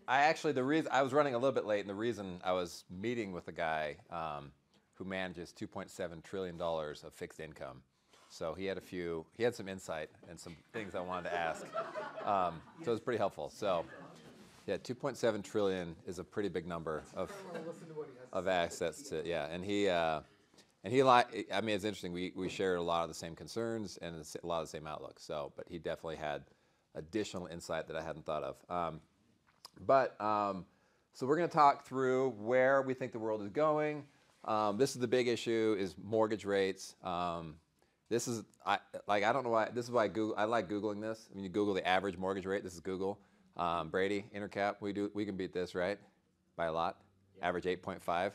I actually, the reason I was running a little bit late, and the reason I was meeting with a guy who manages $2.7 trillion of fixed income. So he had some insight and some things I wanted to ask. So it was pretty helpful. So yeah, 2.7 trillion is a pretty big number of assets to, yeah. And I mean, it's interesting. We shared a lot of the same concerns and a lot of the same outlook. So, but he definitely had additional insight that I hadn't thought of. So we're going to talk through where we think the world is going. This is the big issue: is mortgage rates. This is I don't know why. This is why I like Googling this. I mean, you Google the average mortgage rate. This is Google. Brady, Intercap. We can beat this, right? By a lot. Yeah. Average 8.5. Yeah.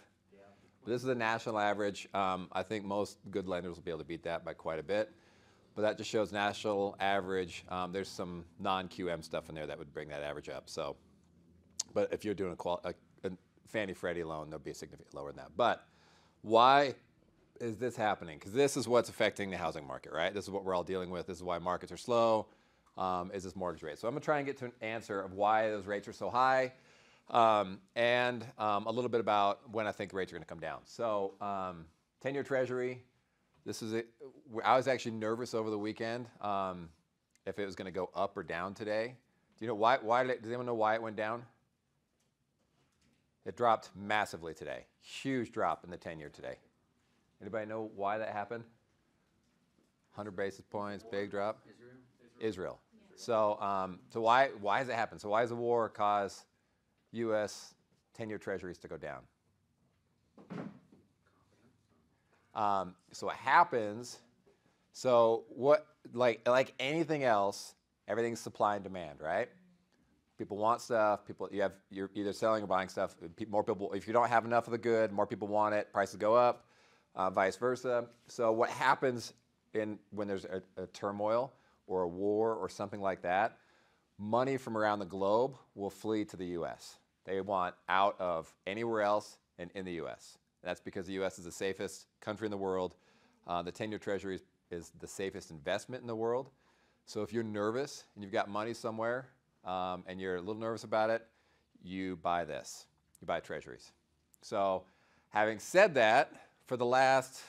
This is the national average. I think most good lenders will be able to beat that by quite a bit. But that just shows national average. There's some non-QM stuff in there that would bring that average up. So, but if you're doing a Fannie Freddie loan, they'll be significantly lower than that. But why is this happening? Because this is what's affecting the housing market, right? This is what we're all dealing with. This is why markets are slow. Is this mortgage rate? So I'm going to try and get to an answer of why those rates are so high, and a little bit about when I think rates are going to come down. So 10-year Treasury. This is it. I was actually nervous over the weekend if it was going to go up or down today. Do you know why? Does anyone know why it went down? It dropped massively today. Huge drop in the 10-year today. Anybody know why that happened? 100 basis points, big drop. Israel. So why has it happened? So why does the war cause U.S. 10-year Treasuries to go down? So what happens? So what, like anything else, everything's supply and demand, right? People want stuff. You're either selling or buying stuff. More people. If you don't have enough of the good, more people want it. Prices go up. Vice versa. So what happens when there's a turmoil or a war or something like that? Money from around the globe will flee to the U.S. They want out of anywhere else and in the U.S. That's because the U.S. is the safest country in the world. The 10-year Treasury is the safest investment in the world. So if you're nervous and you've got money somewhere and you're a little nervous about it, you buy this. You buy Treasuries. So having said that, for the last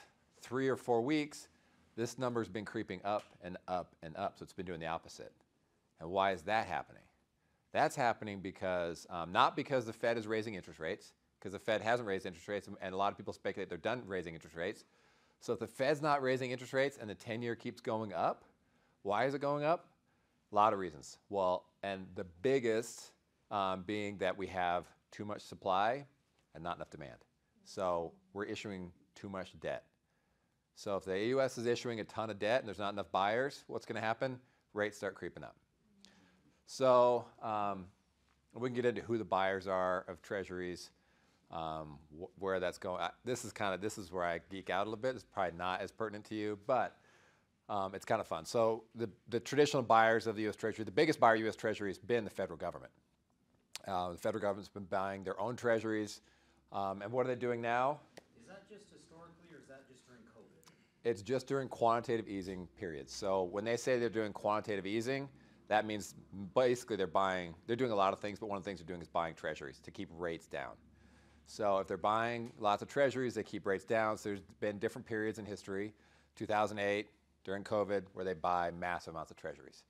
3 or 4 weeks, this number's been creeping up and up and up. So it's been doing the opposite. And why is that happening? That's happening because, not because the Fed is raising interest rates, because the Fed hasn't raised interest rates, and a lot of people speculate they're done raising interest rates. So if the Fed's not raising interest rates and the 10-year keeps going up, why is it going up? A lot of reasons. Well, and the biggest being that we have too much supply and not enough demand. So we're issuing too much debt. So if the U.S. is issuing a ton of debt and there's not enough buyers, what's going to happen? Rates start creeping up. So we can get into who the buyers are of Treasuries, where that's going. This is where I geek out a little bit. It's probably not as pertinent to you, but it's kind of fun. So the traditional buyers of the U.S. Treasury, the biggest buyer of U.S. Treasury has been the federal government. The federal government's been buying their own Treasuries. And what are they doing now? Is that just historically, or is that just during COVID? It's just during quantitative easing periods. So when they say they're doing quantitative easing, that means basically they're doing a lot of things, but one of the things they're doing is buying Treasuries to keep rates down. So if they're buying lots of Treasuries, they keep rates down. So there's been different periods in history, 2008, during COVID, where they buy massive amounts of Treasuries.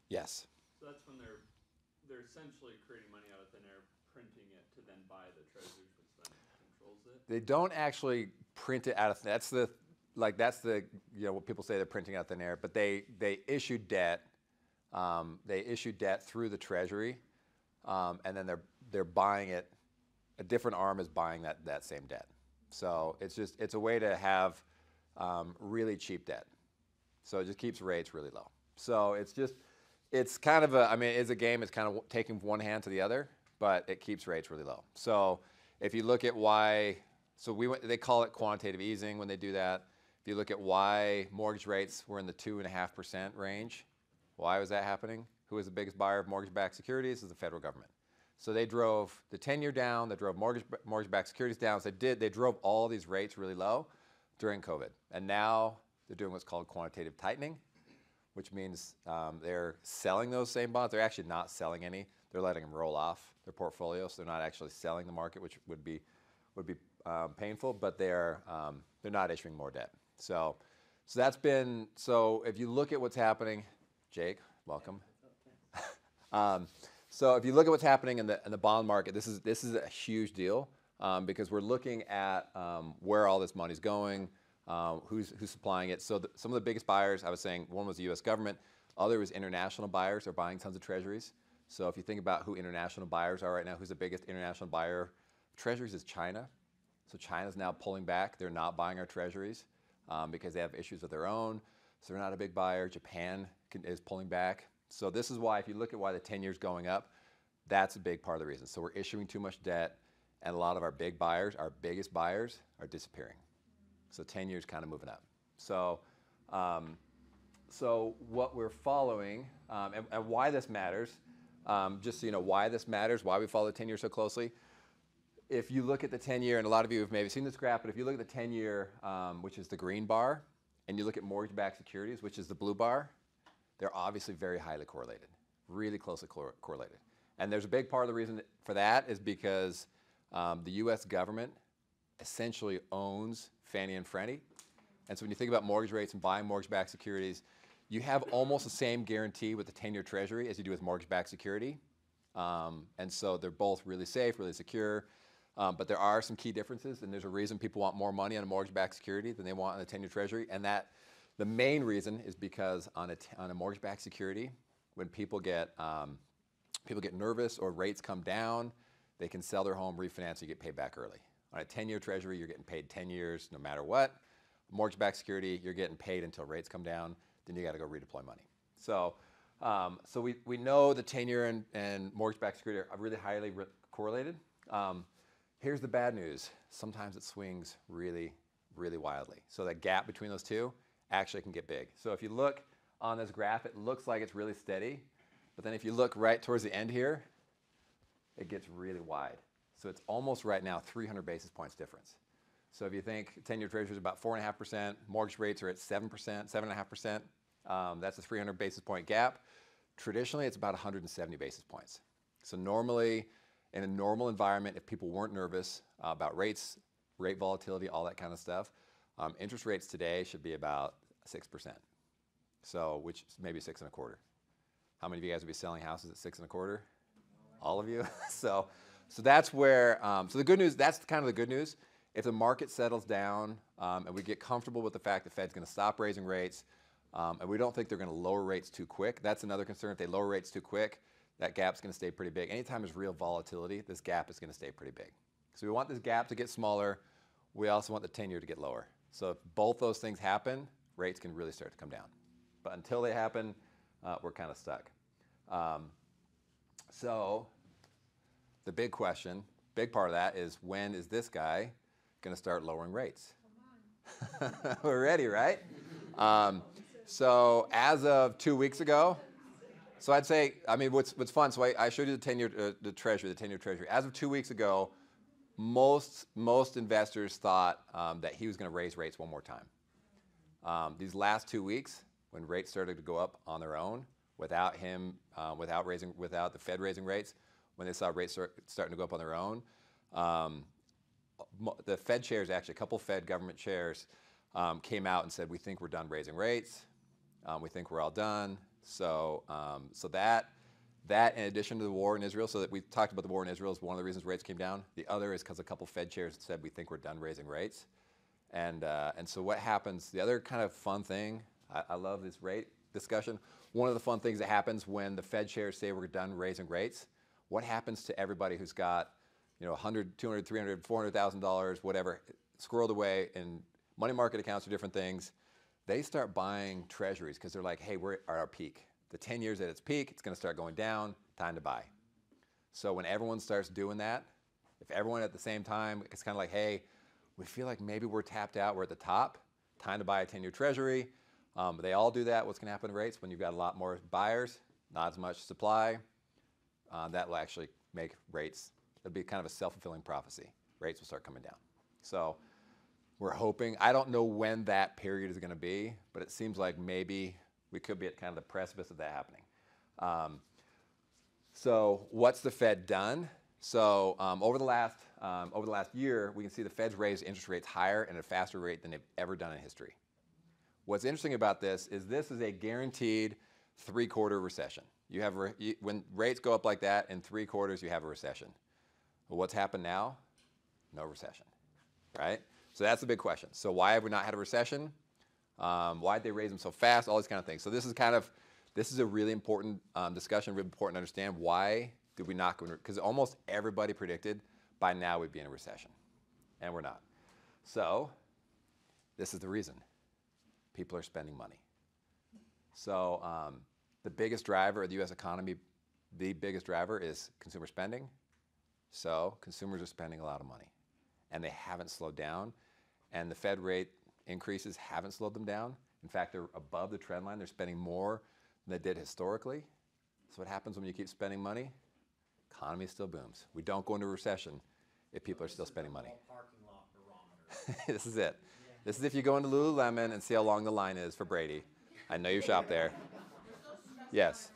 Yes? So that's when they're essentially creating money out of thin air, printing it to then buy the Treasuries, which then controls it? They don't actually print it out of thin air. That's the what people say they're printing out of thin air, but they issue debt. They issue debt through the Treasury, and then they're buying it. A different arm is buying that same debt. So it's a way to have really cheap debt. So it just keeps rates really low. So it's kind of it's a game. It's kind of taking one hand to the other, but it keeps rates really low. So if you look at why, they call it quantitative easing when they do that. If you look at why mortgage rates were in the 2.5% range, why was that happening? Who was the biggest buyer of mortgage-backed securities? Is the federal government. So they drove the 10-year down. They drove mortgage-backed securities down. So they drove all these rates really low during COVID. And now they're doing what's called quantitative tightening, which means they're selling those same bonds. They're actually not selling any. they're letting them roll off their portfolio, so they're not actually selling the market, which would be painful. But they're not issuing more debt. So that's been, so if you look at what's happening, Jake, welcome. So if you look at what's happening in the bond market, this is a huge deal because we're looking at where all this money's going, who's supplying it. So some of the biggest buyers, I was saying, one was the U.S. government, other was international buyers are buying tons of treasuries. So if you think about who international buyers are right now, who's the biggest international buyer of treasuries is China. So China's now pulling back. They're not buying our treasuries because they have issues of their own. So they're not a big buyer. Japan is pulling back. So this is why, if you look at why the 10-year is going up, that's a big part of the reason. So we're issuing too much debt, and a lot of our big buyers, our biggest buyers, are disappearing. So 10 years kind of moving up. So, so what we're following, and why this matters, just so you know why this matters, why we follow the 10-year so closely. If you look at the 10-year, and a lot of you have maybe seen this graph, but if you look at the 10-year, which is the green bar, and you look at mortgage-backed securities, which is the blue bar, they're obviously very highly correlated, really closely correlated. And there's a big part of the reason for that is because the U.S. government essentially owns Fannie and Freddie. And so when you think about mortgage rates and buying mortgage-backed securities, you have almost the same guarantee with the 10-year Treasury as you do with mortgage-backed security. And so they're both really safe, really secure. But there are some key differences, and there's a reason people want more money on a mortgage-backed security than they want on a 10-year Treasury. And that the main reason is because on a mortgage-backed security, when people get nervous or rates come down, they can sell their home, refinance, and you get paid back early. On a 10-year Treasury, you're getting paid 10 years no matter what. Mortgage-backed security, you're getting paid until rates come down. Then you got to go redeploy money. So, we know the 10-year and mortgage-backed security are really highly correlated. Here's the bad news. Sometimes it swings really, really wildly. So that gap between those two actually can get big. So if you look on this graph, it looks like it's really steady. But then if you look right towards the end here, it gets really wide. So it's almost right now 300 basis points difference. So if you think 10-year Treasury is about 4.5%, mortgage rates are at 7%, 7.5%, that's a 300 basis point gap. Traditionally, it's about 170 basis points. So normally, in a normal environment, if people weren't nervous about rates, rate volatility, all that kind of stuff, interest rates today should be about 6%. So, which is maybe 6.25. How many of you guys would be selling houses at 6.25? All of you. so that's where. So the good news. That's kind of the good news. If the market settles down and we get comfortable with the fact the Fed's going to stop raising rates, and we don't think they're going to lower rates too quick. That's another concern. If they lower rates too quick, that gap's going to stay pretty big. Anytime there's real volatility, this gap is going to stay pretty big. So we want this gap to get smaller. We also want the 10-year to get lower. So if both those things happen, rates can really start to come down. But until they happen, we're kind of stuck. So the big question, big part of that is, when is this guy going to start lowering rates? Come on. We're ready, right? So as of 2 weeks ago, so I'd say, I mean, what's fun, so I showed you the 10-year the 10-year Treasury. As of 2 weeks ago, most investors thought that he was going to raise rates one more time. These last 2 weeks, when rates started to go up on their own, without the Fed raising rates, when they saw rates starting to go up on their own, the Fed chairs, actually a couple Fed government chairs, came out and said, we think we're done raising rates. We think we're all done. So that in addition to the war in Israel, so that we talked about the war in Israel is one of the reasons rates came down. The other is because a couple Fed chairs said, we think we're done raising rates. And so what happens, the other kind of fun thing, I love this rate discussion. One of the fun things that happens when the Fed chairs say we're done raising rates, what happens to everybody who's got, $100, $200, $300, $400,000, whatever, squirreled away in money market accounts or different things? They start buying treasuries because they're like, hey, we're at our peak. The 10 years at its peak, it's going to start going down, time to buy. So when everyone starts doing that, if everyone at the same time, it's kind of like, hey, we feel like maybe we're tapped out, we're at the top, time to buy a 10-year Treasury. They all do that. What's going to happen to rates when you've got a lot more buyers, not as much supply? That will actually make rates, it'll be kind of a self-fulfilling prophecy. Rates will start coming down. So we're hoping, I don't know when that period is going to be, but it seems like maybe we could be at kind of the precipice of that happening. So what's the Fed done? So over the last year, we can see the Fed's raised interest rates higher and at a faster rate than they've ever done in history. What's interesting about this is a guaranteed 3-quarter recession. You have when rates go up like that in 3 quarters, you have a recession. Well, what's happened now? No recession, right? So that's the big question. So why have we not had a recession? Why did they raise them so fast? All these kind of things. So this is a really important discussion, really important to understand. Why did we not go into, because almost everybody predicted by now we'd be in a recession, and we're not. So this is the reason. People are spending money. So the biggest driver of the U.S. economy, the biggest driver is consumer spending. So consumers are spending a lot of money, and they haven't slowed down, and the Fed rate increases haven't slowed them down. In fact, they're above the trend line. They're spending more than they did historically. So what happens when you keep spending money? Economy still booms. We don't go into a recession if people are still spending money. Parking lot barometer. This is it. This is if you go into Lululemon and see how long the line is for Brady. I know you shop there. Yes.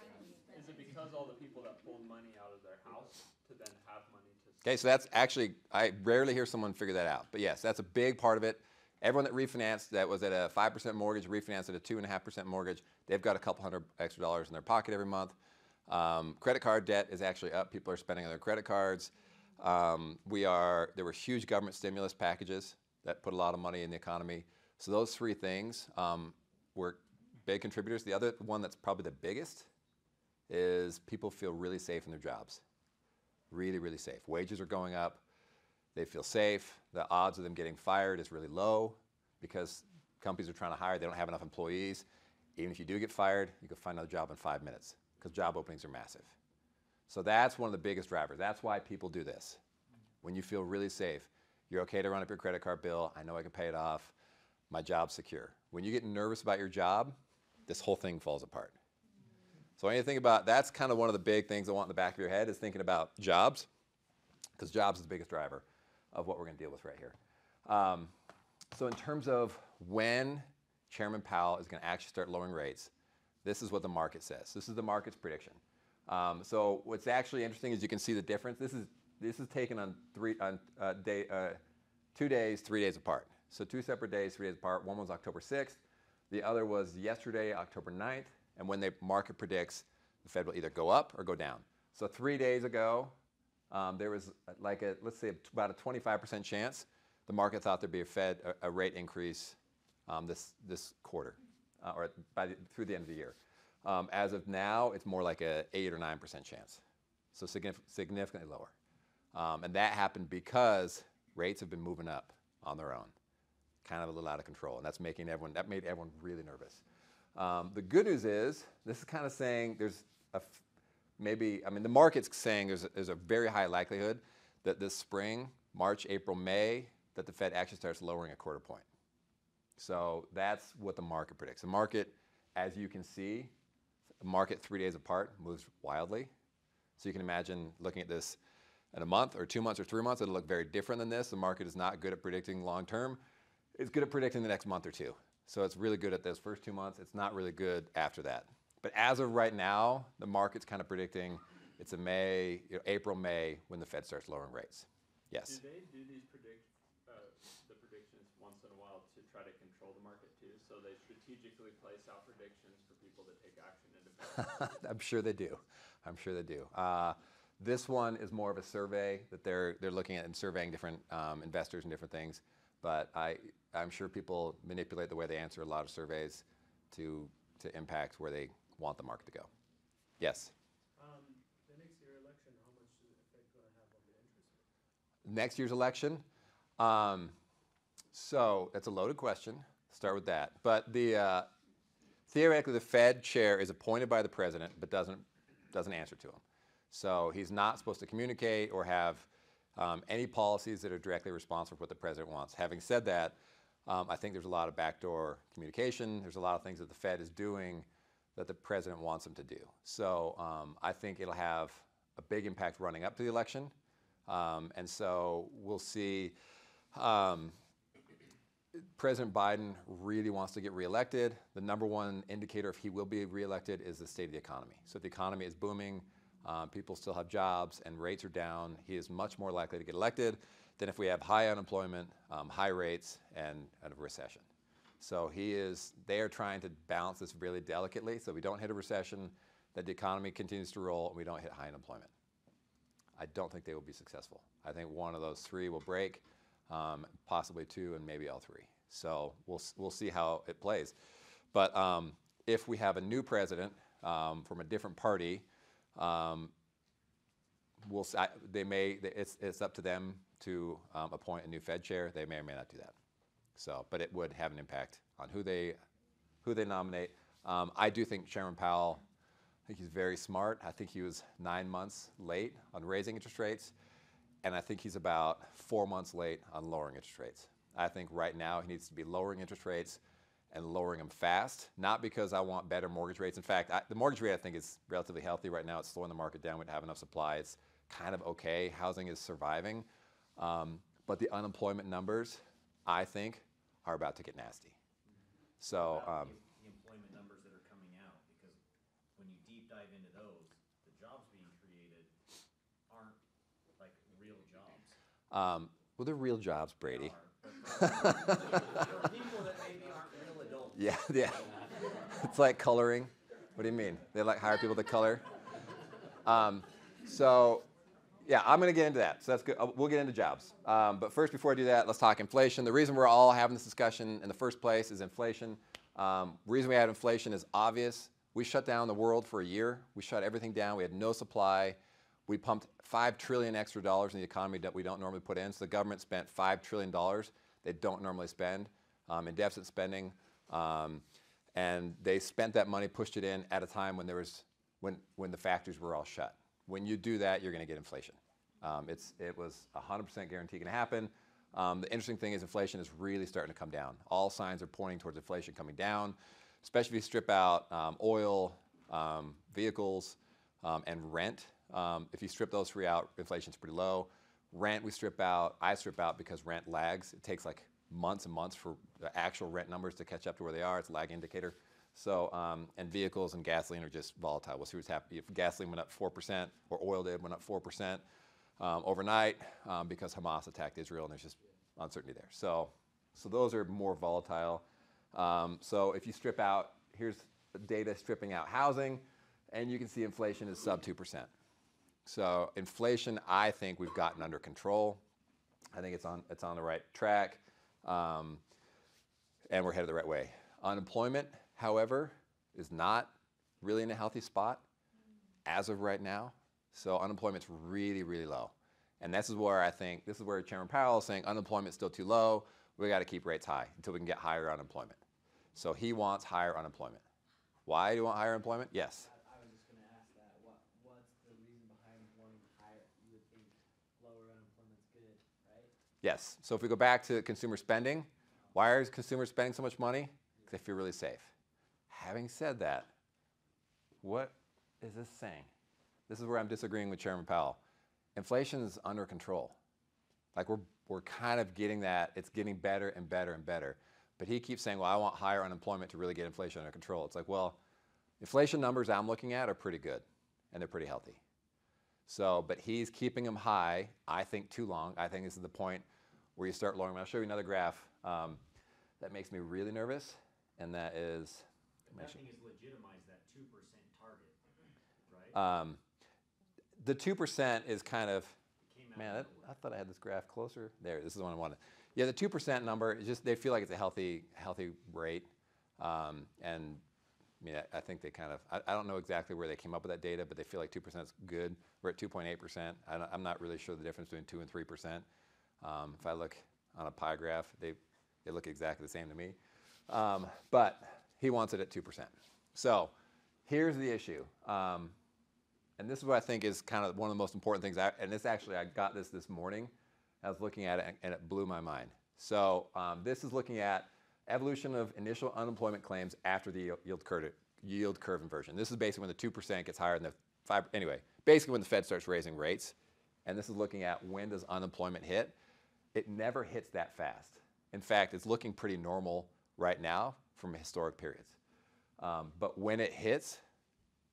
Is it because all the people that pulled money out of their house to then have money to... Okay, so that's actually, I rarely hear someone figure that out. But yes, that's a big part of it. Everyone that refinanced, that was at a 5% mortgage, refinanced at a 2.5% mortgage, they've got a couple $100 extra in their pocket every month. Credit card debt is actually up. People are spending on their credit cards. There were huge government stimulus packages that put a lot of money in the economy. So those 3 things were big contributors. The other one that's probably the biggest is people feel really safe in their jobs. Really, really safe. Wages are going up. They feel safe. The odds of them getting fired is really low because companies are trying to hire. They don't have enough employees. Even if you do get fired, you can find another job in 5 minutes because job openings are massive. So that's one of the biggest drivers. That's why people do this. When you feel really safe, you're okay to run up your credit card bill. I know I can pay it off. My job's secure. When you get nervous about your job, this whole thing falls apart. So when you think about, that's kind of one of the big things I want in the back of your head is thinking about jobs, because jobs is the biggest driver of what we're going to deal with right here. So in terms of when Chairman Powell is going to actually start lowering rates, this is what the market says. This is the market's prediction. So what's actually interesting is you can see the difference. This is taken on 2 days, 3 days apart. So 2 separate days, 3 days apart. One was October 6th. The other was yesterday, October 9th. And when the market predicts, the Fed will either go up or go down. So 3 days ago, there was let's say about a 25% chance the market thought there'd be a rate increase this quarter or through the end of the year. As of now, it's more like a 8 or 9% chance. So significantly lower. And that happened because rates have been moving up on their own, kind of a little out of control. And that made everyone really nervous. The good news is, this is kind of saying the market's saying there's a very high likelihood that this spring, March, April, May, that the Fed actually starts lowering a quarter point. So that's what the market predicts. The market, as you can see, the market 3 days apart moves wildly. So you can imagine looking at this in a month or 2 months or 3 months, it'll look very different than this. The market is not good at predicting long term. It's good at predicting the next month or two. So it's really good at those first 2 months. It's not really good after that. But as of right now, the market's kind of predicting it's April, May, when the Fed starts lowering rates. Yes? Do they do these the predictions once in a while to try to control the market too? So they strategically place out predictions for people that take action independently? I'm sure they do. I'm sure they do. This one is more of a survey that they're looking at and surveying different investors and different things. But I'm sure people manipulate the way they answer a lot of surveys to impact where they want the market to go. Yes? The next year election, how much is the Fed going to have on the interest rate? Next year's election? So that's a loaded question. Start with that. But theoretically, the Fed chair is appointed by the president, but doesn't answer to him. So he's not supposed to communicate or have any policies that are directly responsible for what the president wants. Having said that, I think there's a lot of backdoor communication. There's a lot of things that the Fed is doing that the president wants them to do. So I think it'll have a big impact running up to the election. And so we'll see. President Biden really wants to get reelected. The number one indicator if he will be reelected is the state of the economy. So if the economy is booming, people still have jobs, and rates are down, he is much more likely to get elected than if we have high unemployment, high rates, and a recession. So they are trying to balance this really delicately so we don't hit a recession, that the economy continues to roll, and we don't hit high unemployment. I don't think they will be successful. I think one of those three will break, possibly two, and maybe all three. So we'll see how it plays. But if we have a new president from a different party, it's up to them to appoint a new Fed chair. They may or may not do that. So, but it would have an impact on who they nominate. I do think Chairman Powell, I think he's very smart. I think he was 9 months late on raising interest rates, and I think he's about 4 months late on lowering interest rates. I think right now he needs to be lowering interest rates and lowering them fast, not because I want better mortgage rates. In fact, the mortgage rate I think is relatively healthy right now. It's slowing the market down. We don't have enough supply. It's kind of okay. Housing is surviving. But the unemployment numbers, I think, are about to get nasty. So The employment numbers that are coming out, because when you deep dive into those, the jobs being created aren't like real jobs. well, they're real jobs, Brady. They are, but for people that maybe aren't real adults. Yeah. It's like coloring. What do you mean? They like hire people to color? So, yeah, I'm going to get into that. So that's good. We'll get into jobs. But first, before I do that, let's talk inflation. The reason we're all having this discussion in the first place is inflation. The reason we had inflation is obvious. We shut down the world for a year. We shut everything down. We had no supply. We pumped $5 trillion extra dollars in the economy that we don't normally put in. So the government spent $5 trillion they don't normally spend in deficit spending. And they spent that money, pushed it in at a time when when the factories were all shut. When you do that, you're going to get inflation. It was 100% guaranteed going to happen. The interesting thing is inflation is really starting to come down. All signs are pointing towards inflation coming down, especially if you strip out oil, vehicles, and rent. If you strip those three out, inflation's pretty low. Rent I strip out because rent lags. It takes like months and months for the actual rent numbers to catch up to where they are. It's a lag indicator. So, and vehicles and gasoline are just volatile. We'll see what's happening. If gasoline went up 4%, or oil went up 4% overnight because Hamas attacked Israel, and there's just uncertainty there. So those are more volatile. So if you strip out, here's data stripping out housing, and you can see inflation is sub 2%. So inflation, I think we've gotten under control. I think it's on the right track, and we're headed the right way. Unemployment, however, is not really in a healthy spot as of right now. So unemployment's really, really low. And this is where Chairman Powell is saying unemployment's still too low. We got to keep rates high until we can get higher unemployment. So he wants higher unemployment. Why do you want higher unemployment? Yes. I was just going to ask that. What's the reason behind wanting higher? You would think lower unemployment's good, right? Yes. So if we go back to consumer spending, why are consumers spending so much money? Because they feel really safe. Having said that, what is this saying? This is where I'm disagreeing with Chairman Powell. Inflation is under control. Like we're kind of getting that. It's getting better and better and better. But he keeps saying, well, I want higher unemployment to really get inflation under control. It's like, well, inflation numbers I'm looking at are pretty good, and they're pretty healthy. So, but he's keeping them high, I think, too long. I think this is the point where you start lowering them. I'll show you another graph that makes me really nervous, and that is... Nothing has legitimized that 2% target, right? The 2% is kind of, man, I thought I had this graph closer. There, this is the one I wanted. Yeah, the 2% number is just, they feel like it's a healthy rate. And I mean, I think they kind of, I don't know exactly where they came up with that data, but they feel like 2% is good. We're at 2.8%. I'm not really sure the difference between 2 and 3%. If I look on a pie graph, they look exactly the same to me. But he wants it at 2%. So here's the issue. And this is what I think is kind of one of the most important things. I got this morning. I was looking at it, and it blew my mind. So this is looking at evolution of initial unemployment claims after the yield curve inversion. This is basically when the 2% gets higher than the 5%. Anyway, basically when the Fed starts raising rates. And this is looking at when does unemployment hit. It never hits that fast. In fact, it's looking pretty normal right now from historic periods. But when it hits,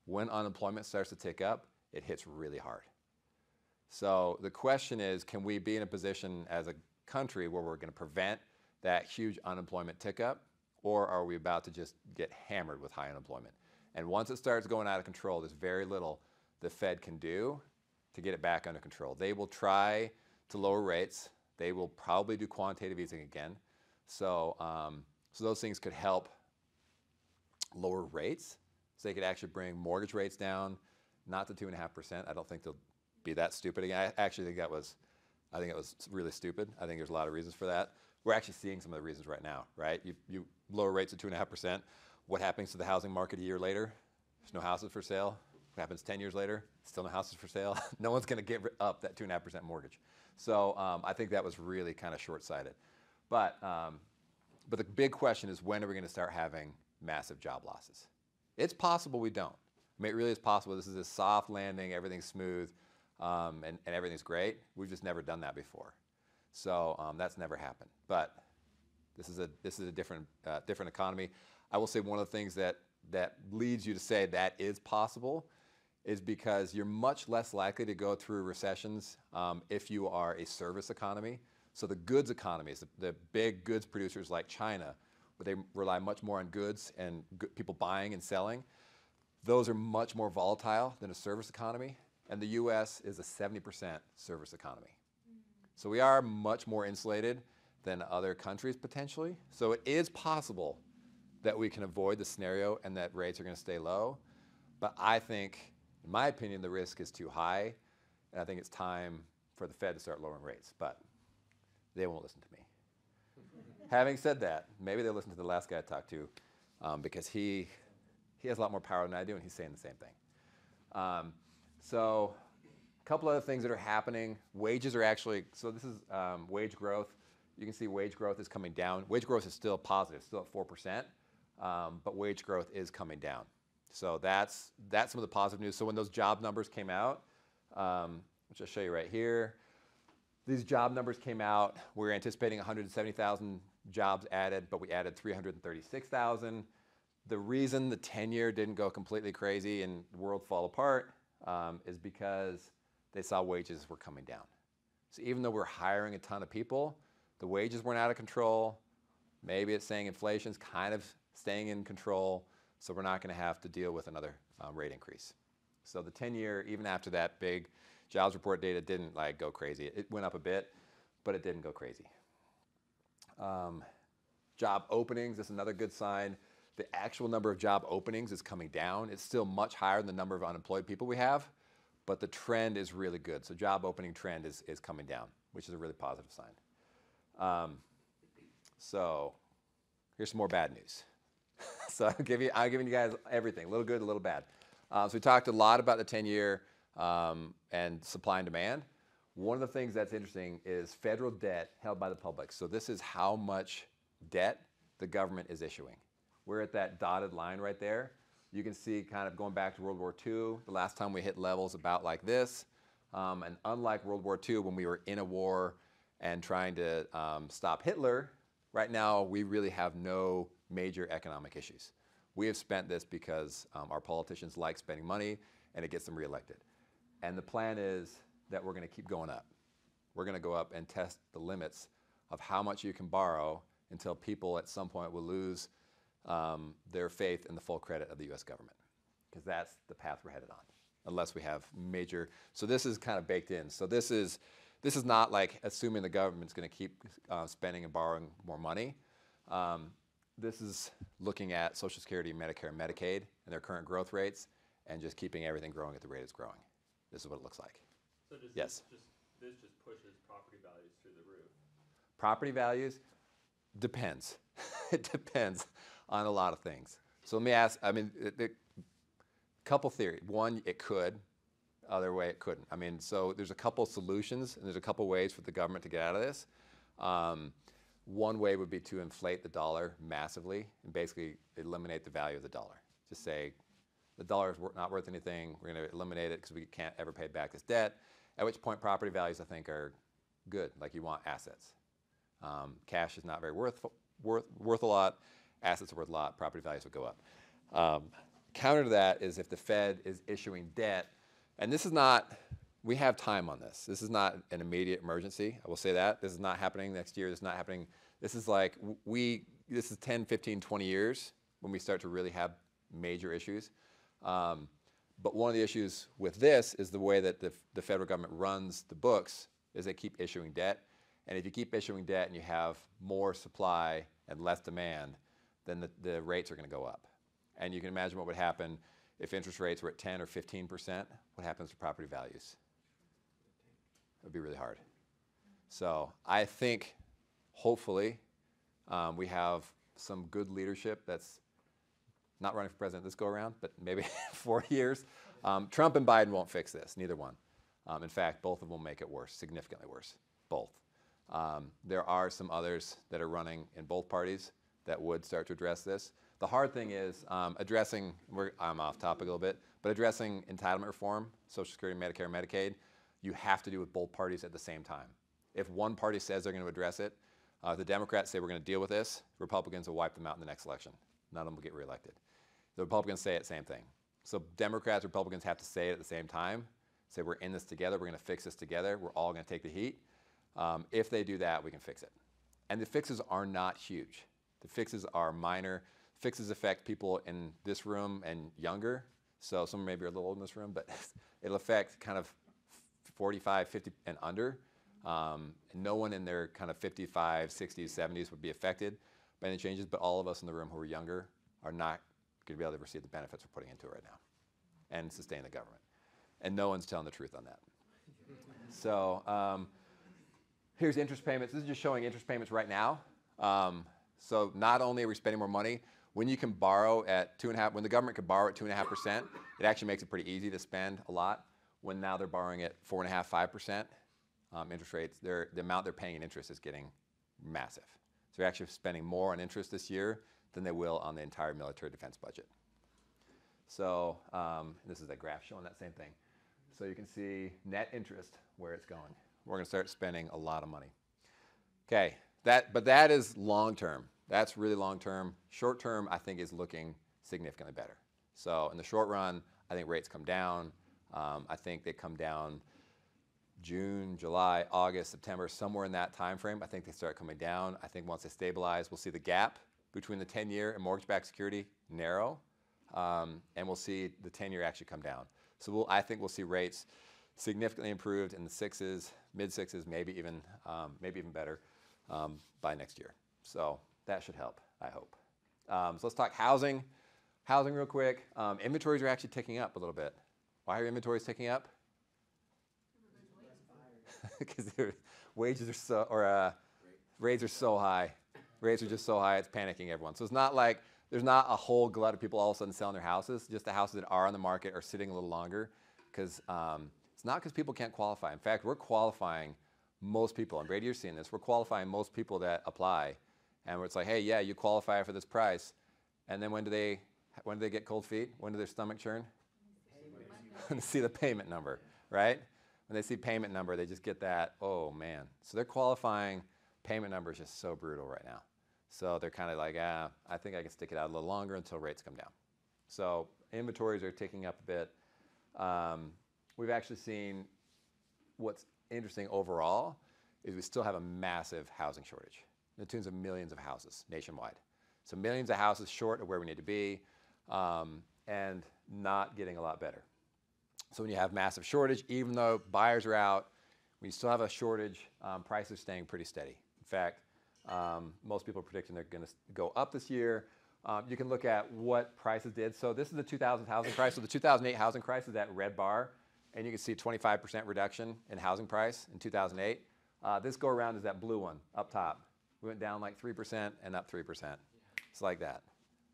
when unemployment starts to tick up, it hits really hard. So the question is, can we be in a position as a country where we're going to prevent that huge unemployment tick up, or are we about to just get hammered with high unemployment? And once it starts going out of control, there's very little the Fed can do to get it back under control. They will try to lower rates. They will probably do quantitative easing again. So, so those things could help lower rates. So they could actually bring mortgage rates down, not to 2.5%. I don't think they'll be that stupid again. I actually think it was really stupid. I think there's a lot of reasons for that. We're actually seeing some of the reasons right now, right? You lower rates to 2.5%. What happens to the housing market a year later? There's no houses for sale. What happens 10 years later? Still no houses for sale. No one's going to give up that 2.5% mortgage. So I think that was really kind of short-sighted. But the big question is, when are we going to start having massive job losses? It's possible we don't. I mean, it really is possible. This is a soft landing, everything's smooth, and everything's great. We've just never done that before. So that's never happened. But this is a different economy. I will say one of the things that leads you to say that is possible is because you're much less likely to go through recessions if you are a service economy. So the goods economies, the big goods producers like China, where they rely much more on goods and people buying and selling, those are much more volatile than a service economy. And the US is a 70% service economy. So we are much more insulated than other countries potentially. So it is possible that we can avoid the scenario and that rates are going to stay low. But I think, in my opinion, the risk is too high. And I think it's time for the Fed to start lowering rates. But they won't listen to me. Having said that, maybe they'll listen to the last guy I talked to because he has a lot more power than I do, and he's saying the same thing. So a couple other things that are happening. Wages are actually, so this is wage growth. You can see wage growth is coming down. Wage growth is still positive, still at 4%, but wage growth is coming down. So that's some of the positive news. So when those job numbers came out, which I'll show you right here, these job numbers came out. We were anticipating 170,000 jobs added, but we added 336,000. The reason the 10-year didn't go completely crazy and the world fall apart is because they saw wages were coming down. So even though we're hiring a ton of people, the wages weren't out of control. Maybe it's saying inflation's kind of staying in control, so we're not going to have to deal with another rate increase. So the 10-year, even after that big jobs report data, didn't like go crazy. It went up a bit, but it didn't go crazy. Job openings is another good sign. The actual number of job openings is coming down. It's still much higher than the number of unemployed people we have, but the trend is really good. So job opening trend is coming down, which is a really positive sign. So here's some more bad news. So I'm giving you guys everything, a little good, a little bad. So we talked a lot about the 10-year and supply and demand. One of the things that's interesting is federal debt held by the public. So this is how much debt the government is issuing. We're at that dotted line right there. You can see kind of going back to World War II, the last time we hit levels about like this. And unlike World War II, when we were in a war and trying to stop Hitler, right now we really have no major economic issues. We have spent this because our politicians like spending money and it gets them reelected. And the plan is that we're going to keep going up. We're going to go up and test the limits of how much you can borrow until people at some point will lose their faith in the full credit of the U.S. government, because that's the path we're headed on, unless we have major. So this is kind of baked in. So this is not like assuming the government's going to keep spending and borrowing more money. This is looking at Social Security, Medicare, and Medicaid and their current growth rates, and just keeping everything growing at the rate it's growing. This is what it looks like. So does Yes. this just pushes property values through the roof? Property values depends. It depends on a lot of things. So let me ask, I mean, a couple theories. One, it could. Other way, it couldn't. I mean, so there's a couple solutions, and there's a couple ways for the government to get out of this. One way would be to inflate the dollar massively and basically eliminate the value of the dollar. Just say, the dollar is not worth anything. We're going to eliminate it because we can't ever pay back this debt. At which point, property values, I think, are good. Like, you want assets. Cash is not very worth a lot. Assets are worth a lot. Property values would go up. Counter to that is if the Fed is issuing debt and this is not, we have time on this. This is not an immediate emergency. I will say that. This is not happening next year. This is not happening. This is like, this is 10, 15, 20 years when we start to really have major issues. But one of the issues with this is the way that the federal government runs the books is they keep issuing debt. And if you keep issuing debt and you have more supply and less demand, then the rates are going to go up. And you can imagine what would happen if interest rates were at 10 or 15%. What happens to property values? It would be really hard. So I think, hopefully, we have some good leadership that's not running for president this go around, but maybe 4 years. Trump and Biden won't fix this, neither one. In fact, both of them will make it worse, significantly worse, both. There are some others that are running in both parties that would start to address this. The hard thing is addressing, I'm off topic a little bit, but addressing entitlement reform, Social Security, Medicare, and Medicaid, you have to do with both parties at the same time. If one party says they're going to address it, the Democrats say we're going to deal with this, Republicans will wipe them out in the next election. None of them will get reelected. The Republicans say it, same thing. So Democrats, Republicans have to say it at the same time, say we're in this together, we're going to fix this together, we're all going to take the heat. If they do that, we can fix it. And the fixes are not huge. The fixes are minor. Fixes affect people in this room and younger. So some maybe are a little old in this room, but it'll affect kind of 45, 50 and under. No one in their kind of 55, 60s, 70s would be affected by any changes, but all of us in the room who are younger are not going to be able to receive the benefits we're putting into it right now and sustain the government. And no one's telling the truth on that. So here's interest payments. This is just showing interest payments right now. So not only are we spending more money, when you can borrow at 2.5%, when the government can borrow at 2.5%, it actually makes it pretty easy to spend a lot. When now they're borrowing at 4.5%, 5%, interest rates, the amount they're paying in interest is getting massive. So they're actually spending more on interest this year than they will on the entire military defense budget. So this is a graph showing that same thing. So you can see net interest, where it's going. We're going to start spending a lot of money. Okay, but that is long term. That's really long term. Short term, I think, is looking significantly better. So in the short run, I think rates come down. I think they come down June, July, August, September, somewhere in that time frame. I think they start coming down. I think once they stabilize, we'll see the gap between the 10-year and mortgage-backed security narrow, and we'll see the 10-year actually come down. So I think we'll see rates significantly improved in the 6s, mid-6s, maybe even better by next year. So that should help, I hope. So let's talk housing. Housing real quick. Inventories are actually ticking up a little bit. Why are inventories ticking up? Because wages are so, or rates are so high. Rates are just so high, it's panicking everyone. So it's not like there's not a whole glut of people all of a sudden selling their houses. Just the houses that are on the market are sitting a little longer because it's not because people can't qualify. In fact, we're qualifying most people, and Brady, you're seeing this, we're qualifying most people that apply. And where it's like, hey, yeah, you qualify for this price. And then when do they get cold feet? When do their stomach churn? When they see the payment number, right? When they see payment number, they just get that, oh man. So they're qualifying. Payment number is just so brutal right now. So they're kind of like, I think I can stick it out a little longer until rates come down. So inventories are ticking up a bit. We've actually seen what's interesting overall is we still have a massive housing shortage. In the tunes of millions of houses nationwide. So millions of houses short of where we need to be and not getting a lot better. So when you have massive shortage, even though buyers are out, when you still have a shortage, prices are staying pretty steady. In fact, most people are predicting they're going to go up this year. You can look at what prices did. So this is the 2000 housing price. So the 2008 housing price is that red bar. And you can see 25% reduction in housing price in 2008. This go around is that blue one up top. We went down like 3% and up 3%. It's like that.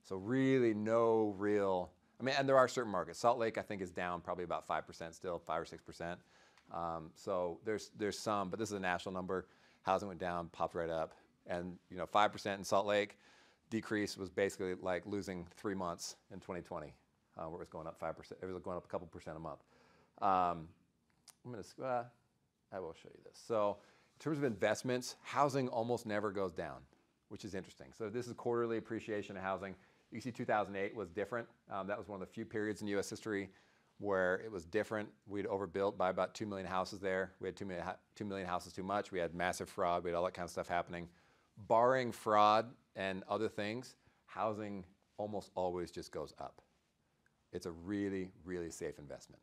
So really no real, and there are certain markets. Salt Lake, I think, is down probably about 5% still, 5 or 6%. So there's some, but this is a national number. Housing went down, popped right up. And 5% in Salt Lake decrease was basically like losing 3 months in 2020, where it was going up 5%. It was going up a couple percent a month. I will show you this. So in terms of investments, housing almost never goes down, which is interesting. So this is quarterly appreciation of housing. You can see 2008 was different. That was one of the few periods in U.S. history where it was different. We'd overbuilt by about 2 million houses there. We had 2 million houses too much. We had massive fraud. We had all that kind of stuff happening. Barring fraud and other things, housing almost always just goes up. It's a really, really safe investment.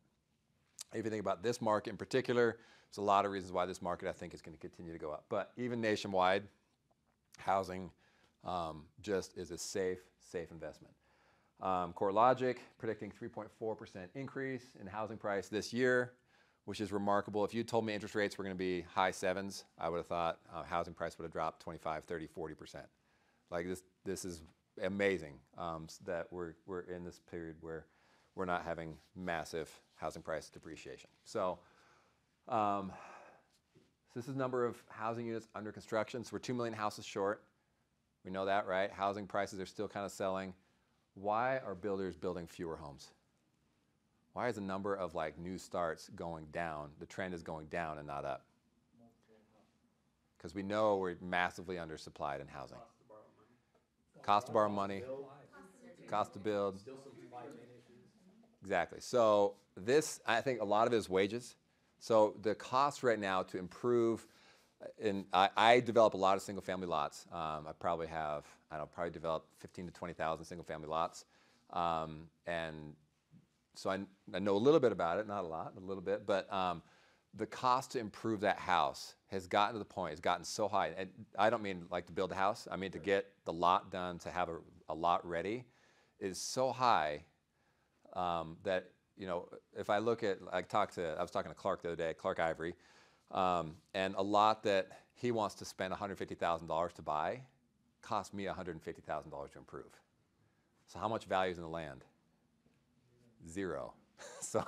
If you think about this market in particular, there's a lot of reasons why this market I think is going to continue to go up. But even nationwide, housing just is a safe investment. CoreLogic predicting 3.4% increase in housing price this year, which is remarkable. If you told me interest rates were going to be high sevens, I would have thought housing price would have dropped 25, 30, 40%. Like this is amazing that we're in this period where we're not having massive housing price depreciation. So this is number of housing units under construction. So we're 2 million houses short. We know that, right? Housing prices are still kind of selling. Why are builders building fewer homes? Why is the number of like new starts going down? The trend is going down and not up. Because we know we're massively undersupplied in housing. Cost to borrow money. Cost to build. Still some supply chain issues. Exactly. So this, I think a lot of it is wages. So the cost right now to improve, and I develop a lot of single family lots. I probably develop 15 to 20,000 single family lots. And so I know a little bit about it, not a lot, a little bit, but the cost to improve that house has gotten to the point, it's gotten so high. And I don't mean like to build a house, I mean to get the lot done, to have a lot ready, is so high that, you know, if I look at, I was talking to Clark the other day, Clark Ivory, and a lot that he wants to spend $150,000 to buy cost me $150,000 to improve. So how much value is in the land? Zero. So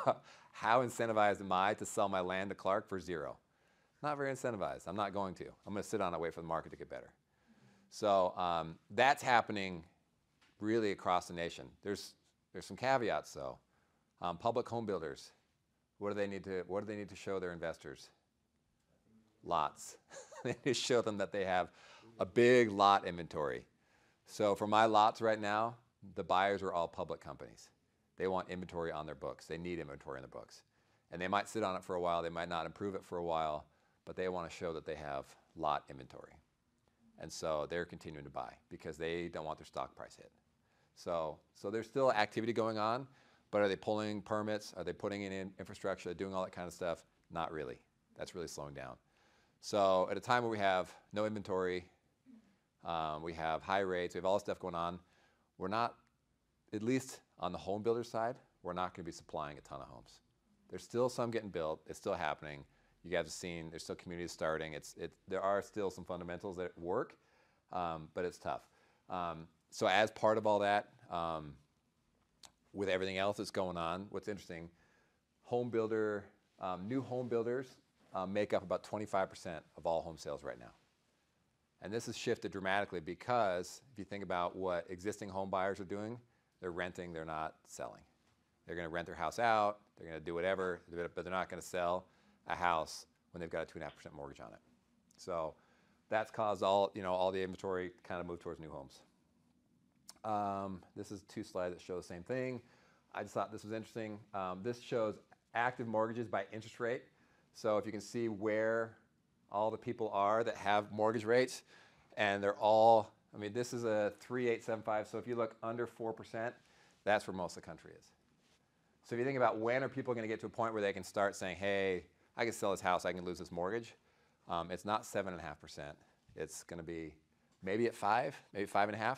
how incentivized am I to sell my land to Clark for zero? Not very incentivized. I'm not going to. I'm going to sit on it, wait for the market to get better. So that's happening really across the nation. There's some caveats though. Public home builders, what do they need to show their investors? Lots. They need to show them that they have a big lot inventory. So for my lots right now, the buyers are all public companies. They want inventory on their books. They need inventory on their books. And they might sit on it for a while. They might not improve it for a while, but they want to show that they have lot inventory. And so they're continuing to buy because they don't want their stock price hit. So there's still activity going on, but are they pulling permits? Are they putting in infrastructure? Are they doing all that kind of stuff? Not really. That's really slowing down. So at a time where we have no inventory, we have high rates, we have all this stuff going on, we're not, at least on the home builder side, we're not going to be supplying a ton of homes. There's still some getting built. It's still happening. You guys have seen there's still communities starting. There are still some fundamentals that work, but it's tough. So as part of all that, with everything else that's going on, what's interesting, new home builders make up about 25% of all home sales right now. And this has shifted dramatically because if you think about what existing home buyers are doing, they're renting, they're not selling. They're going to rent their house out, they're going to do whatever, but they're not going to sell a house when they've got a 2.5% mortgage on it. So that's caused all the inventory kind of move towards new homes. This is 2 slides that show the same thing. I just thought this was interesting. This shows active mortgages by interest rate. So if you can see where all the people are that have mortgage rates, and they're all, I mean, this is a 3.875. So if you look under 4%, that's where most of the country is. So if you think about when are people going to get to a point where they can start saying, hey, I can sell this house, I can lose this mortgage. It's not 7.5%. It's going to be maybe at 5, maybe 5.5.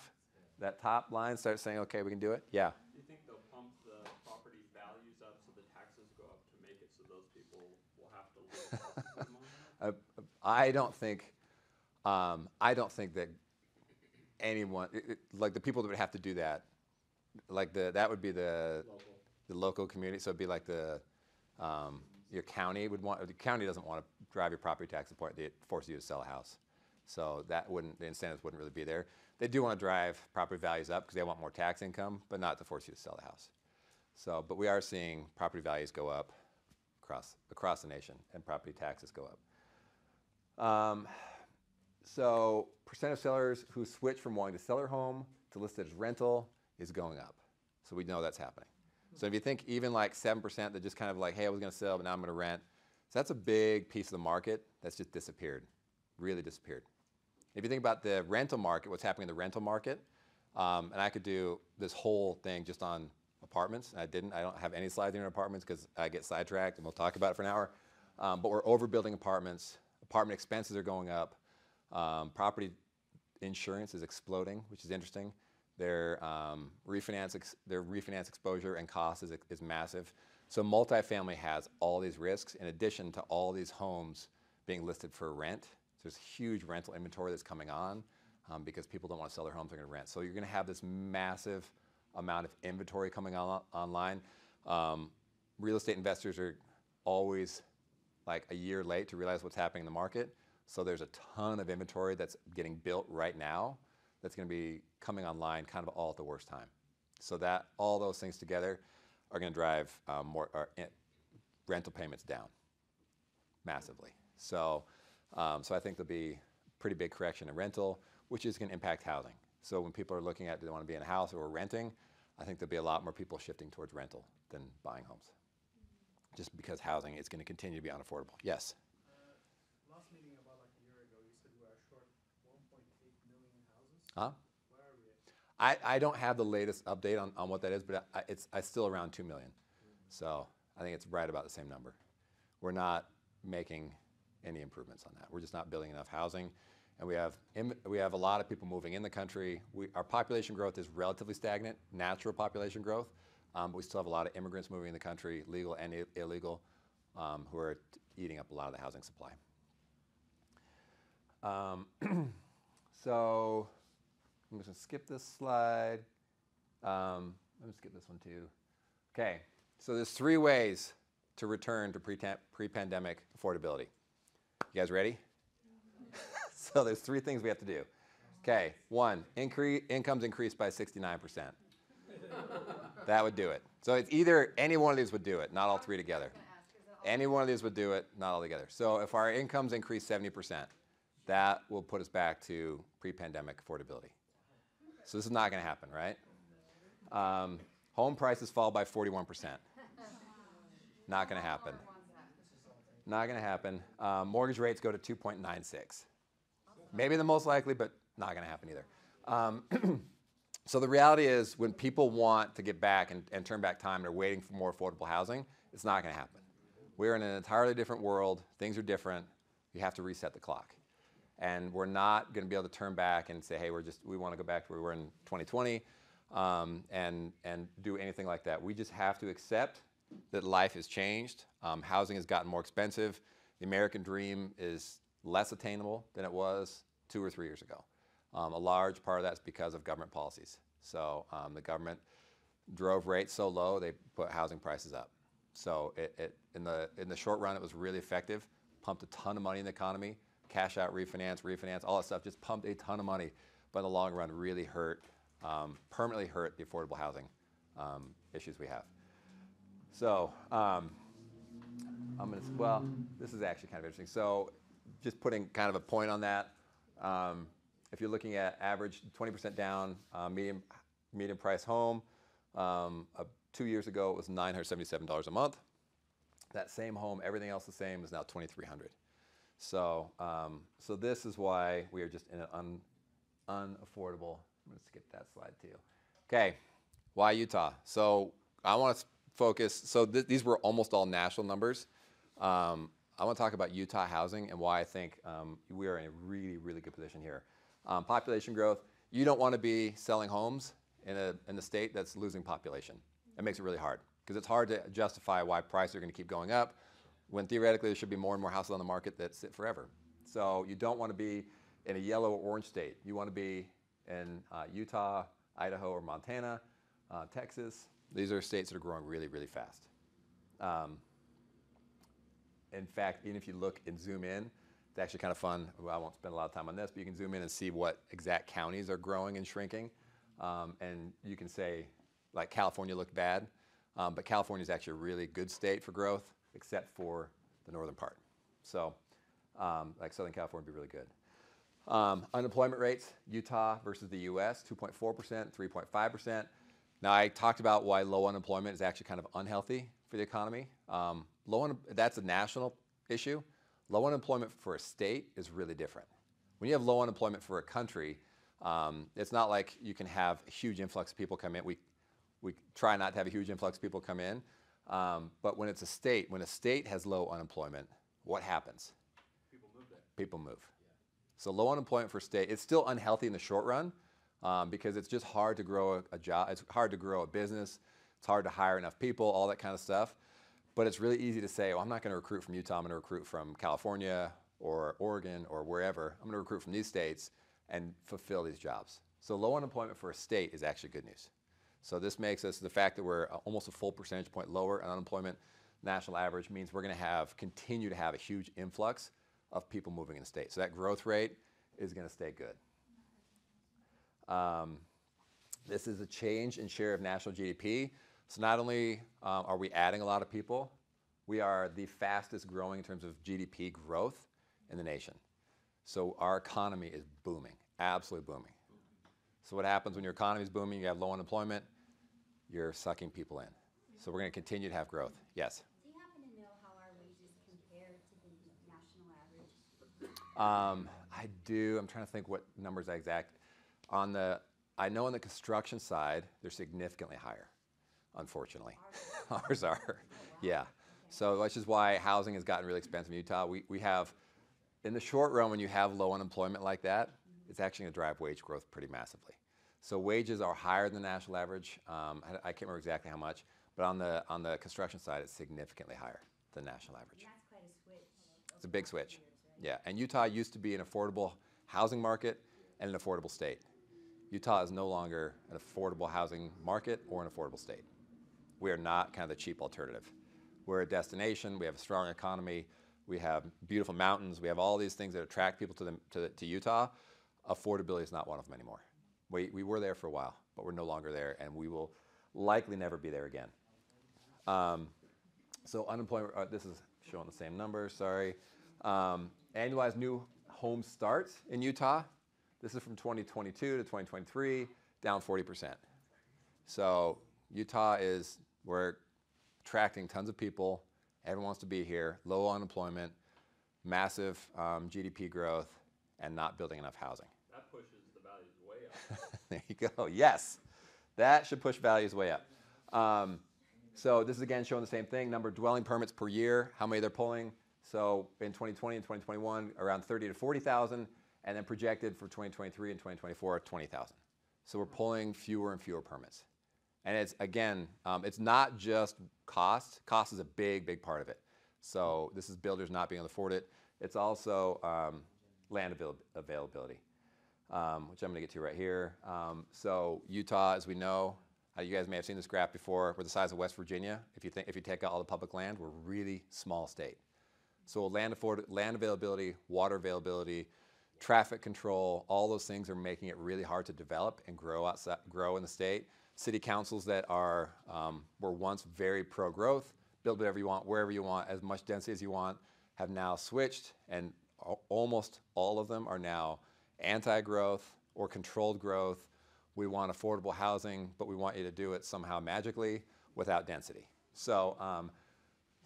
That top line starts saying, okay, we can do it. Yeah. Do you think they'll pump the property values up so the taxes go up to make it so those people will have to lose houses? I don't think that anyone, like the people that would have to do that, like that would be the local community. So it'd be like your county would want. The county doesn't want to drive your property tax to the point that it forces you to sell a house. So the incentives wouldn't really be there. They do want to drive property values up because they want more tax income, but not to force you to sell the house. So, but we are seeing property values go up across the nation, and property taxes go up. So percent of sellers who switch from wanting to sell their home to list it as rental is going up. So we know that's happening. So if you think even like 7% that just kind of like, hey, I was going to sell, but now I'm going to rent. So that's a big piece of the market that's just disappeared, really disappeared. If you think about the rental market, what's happening in the rental market, and I could do this whole thing just on apartments. I didn't. I don't have any slides in apartments because I get sidetracked, and we'll talk about it for an hour. But we're overbuilding apartments. Apartment expenses are going up. Property insurance is exploding, which is interesting. Their refinance exposure and cost is massive. So multifamily has all these risks in addition to all these homes being listed for rent. There's huge rental inventory that's coming on because people don't want to sell their homes, they're going to rent. So you're going to have this massive amount of inventory coming online. Real estate investors are always like a year late to realize what's happening in the market. So there's a ton of inventory that's getting built right now that's going to be coming online kind of all at the worst time. So that all those things together are going to drive rental payments down massively. So I think there'll be a pretty big correction in rental, which is going to impact housing. So when people are looking at do they want to be in a house or renting, I think there'll be a lot more people shifting towards rental than buying homes, just because housing is going to continue to be unaffordable. Yes? Last meeting about like a year ago, you said we are short 1.8 million houses. Huh? Where are we at? I don't have the latest update on what that is, but it's still around 2 million. So I think it's right about the same number. We're not making any improvements on that. We're just not building enough housing. And we have a lot of people moving in the country. Our population growth is relatively stagnant, natural population growth, but we still have a lot of immigrants moving in the country, legal and illegal, who are eating up a lot of the housing supply. So I'm just going to skip this slide. Let me skip this one too. Okay, so there's 3 ways to return to pre-pandemic affordability. You guys ready? So there's 3 things we have to do. Okay, 1, incomes increased by 69%. That would do it. So it's either any one of these would do it, not all 3 together. Any one of these would do it, not all together. So if our incomes increase 70%, that will put us back to pre-pandemic affordability. So this is not going to happen, right? Home prices fall by 41%. Not going to happen. Not going to happen. Mortgage rates go to 2.96. Maybe the most likely, but not going to happen either. So the reality is when people want to get back and turn back time and are waiting for more affordable housing, it's not going to happen. We're in an entirely different world. Things are different. You have to reset the clock. And we're not going to be able to turn back and say, hey, we want to go back to where we were in 2020 and do anything like that. We just have to accept that life has changed. Housing has gotten more expensive. The American dream is less attainable than it was 2 or 3 years ago. A large part of that's because of government policies. So the government drove rates so low, they put housing prices up. So in the short run, it was really effective, pumped a ton of money in the economy, cash out, refinance, all that stuff, just pumped a ton of money. But in the long run, really permanently hurt the affordable housing issues we have. So this is actually kind of interesting. So just putting kind of a point on that. If you're looking at average 20% down, medium price home, 2 years ago it was $977 a month. That same home, everything else the same, is now $2,300. So this is why we are just in an unaffordable. I'm going to skip that slide too. Okay, why Utah? So I want to focus. So these were almost all national numbers. I want to talk about Utah housing and why I think we are in a really, really good position here. Population growth. You don't want to be selling homes in a state that's losing population. It makes it really hard because it's hard to justify why prices are going to keep going up when theoretically there should be more and more houses on the market that sit forever. So you don't want to be in a yellow or orange state. You want to be in Utah, Idaho, or Montana, Texas. These are states that are growing really, really fast. In fact, even if you look and zoom in, it's actually kind of fun. Well, I won't spend a lot of time on this, but you can zoom in and see what exact counties are growing and shrinking. And you can say, like, California looked bad, but California is actually a really good state for growth, except for the northern part. So, like Southern California would be really good. Unemployment rates, Utah versus the U.S., 2.4%, 3.5%. Now, I talked about why low unemployment is actually kind of unhealthy for the economy. That's a national issue. Low unemployment for a state is really different. When you have low unemployment for a country, it's not like you can have a huge influx of people come in. We try not to have a huge influx of people come in. But when it's a state, when a state has low unemployment, what happens? People move there. People move. So low unemployment for state, it's still unhealthy in the short run because it's just hard to grow a job. It's hard to grow a business. It's hard to hire enough people, all that kind of stuff. But it's really easy to say, well, I'm not going to recruit from Utah. I'm going to recruit from California or Oregon or wherever. I'm going to recruit from these states and fulfill these jobs. So low unemployment for a state is actually good news. So this makes us, the fact that we're almost a full percentage point lower in unemployment, national average, means we're going to continue to have a huge influx of people moving in the state. So that growth rate is going to stay good. This is a change in share of national GDP. So not only are we adding a lot of people, we are the fastest growing in terms of GDP growth in the nation. So our economy is booming, absolutely booming. So what happens when your economy is booming, you have low unemployment, you're sucking people in. So we're going to continue to have growth. Yes? Do you happen to know how our wages compare to the national average? I do. I'm trying to think what numbers I exact. I know on the construction side, they're significantly higher, unfortunately. Ours are. Oh, wow. Yeah. Okay. So which is why housing has gotten really expensive in Utah. We have, in the short run, when you have low unemployment like that, it's actually going to drive wage growth pretty massively. So wages are higher than the national average. I can't remember exactly how much, but on the construction side, it's significantly higher than national average. And that's quite a switch. It's a big switch. Yeah, and Utah used to be an affordable housing market and an affordable state. Utah is no longer an affordable housing market or an affordable state. We are not kind of the cheap alternative. We're a destination. We have a strong economy. We have beautiful mountains. We have all these things that attract people to Utah. Affordability is not one of them anymore. We were there for a while, but we're no longer there, and we will likely never be there again. So unemployment, this is showing the same numbers, sorry. Annualized new home starts in Utah. This is from 2022 to 2023, down 40%. So Utah we're attracting tons of people. Everyone wants to be here. Low unemployment, massive GDP growth, and not building enough housing. That pushes the values way up. There you go. Yes, that should push values way up. So this is again showing the same thing. Number of dwelling permits per year, how many they're pulling. So in 2020 and 2021, around 30 to 40,000, and then projected for 2023 and 2024, 20,000. So we're pulling fewer and fewer permits. And it's, again, it's not just cost. Cost is a big, big part of it. So this is builders not being able to afford it. It's also land availability, which I'm going to get to right here. So Utah, as we know, you guys may have seen this graph before, we're the size of West Virginia. If you take out all the public land, we're a really small state. So land availability, water availability, traffic control, all those things are making it really hard to develop and grow in the state. City councils that were once very pro-growth, build whatever you want, wherever you want, as much density as you want, have now switched, and almost all of them are now anti-growth or controlled growth. We want affordable housing, but we want you to do it somehow magically without density. So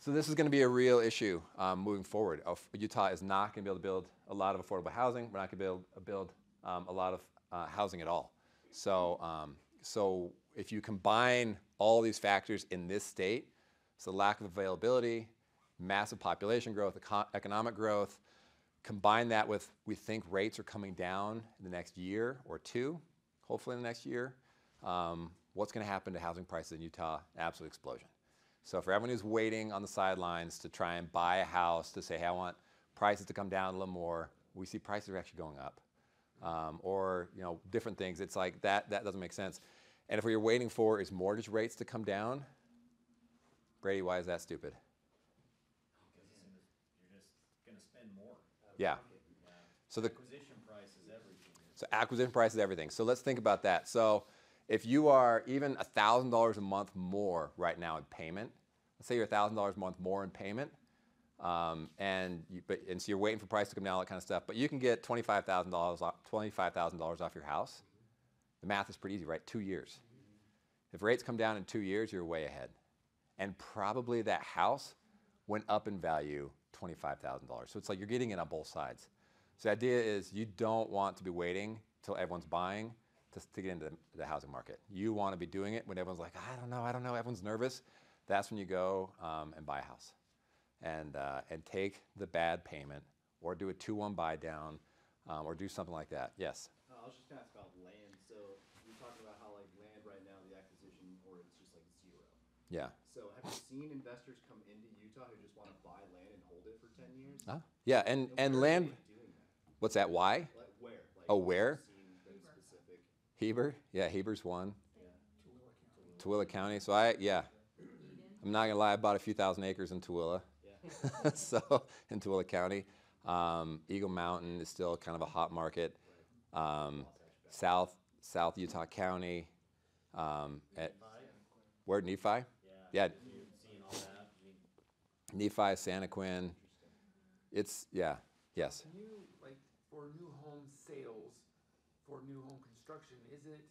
this is going to be a real issue moving forward. Utah is not going to be able to build a lot of affordable housing. We're not going to be able to build a lot of housing at all. So if you combine all these factors in this state, so lack of availability, massive population growth, economic growth, combine that with, we think rates are coming down in the next year or two, hopefully in the next year, what's going to happen to housing prices in Utah? Absolute explosion. So for everyone who's waiting on the sidelines to try and buy a house, to say, hey, I want prices to come down a little more, we see prices are actually going up. Or different things. It's like that doesn't make sense. And if what you're waiting for is mortgage rates to come down, Brady, why is that stupid? Because you're just going to spend more. Yeah. So the Acquisition price is everything. So acquisition price is everything. So let's think about that. So if you are even $1,000 a month more right now in payment, let's say you're $1,000 a month more in payment, and so you're waiting for price to come down, all that kind of stuff, but you can get $25,000 off your house. The math is pretty easy, right? 2 years. If rates come down in 2 years, you're way ahead. And probably that house went up in value $25,000. So it's like you're getting it on both sides. So the idea is you don't want to be waiting till everyone's buying to get into the housing market. You want to be doing it when everyone's like, I don't know, everyone's nervous. That's when you go and buy a house and take the bad payment or do a 2-1 buy down or do something like that. Yes? I was just going to ask about land. So you're talking about how like land right now, the acquisition, or it's just like zero. Yeah. So have you seen investors come into Utah who just want to buy land and hold it for 10 years? Yeah, and where land, are they doing that? what's that, why? Like where? Like, Oh, where? have you seen those specific? Heber? Yeah, Heber's one. Yeah. Tooele County. So I'm not gonna lie, I bought a few thousand acres in Tooele. Yeah. So in Tooele County, Eagle Mountain is still kind of a hot market. South Utah County, where Nephi? Yeah. You've seen all that. Nephi, Santaquin. It's yes. Can you, like, for new home sales, for new home construction, is it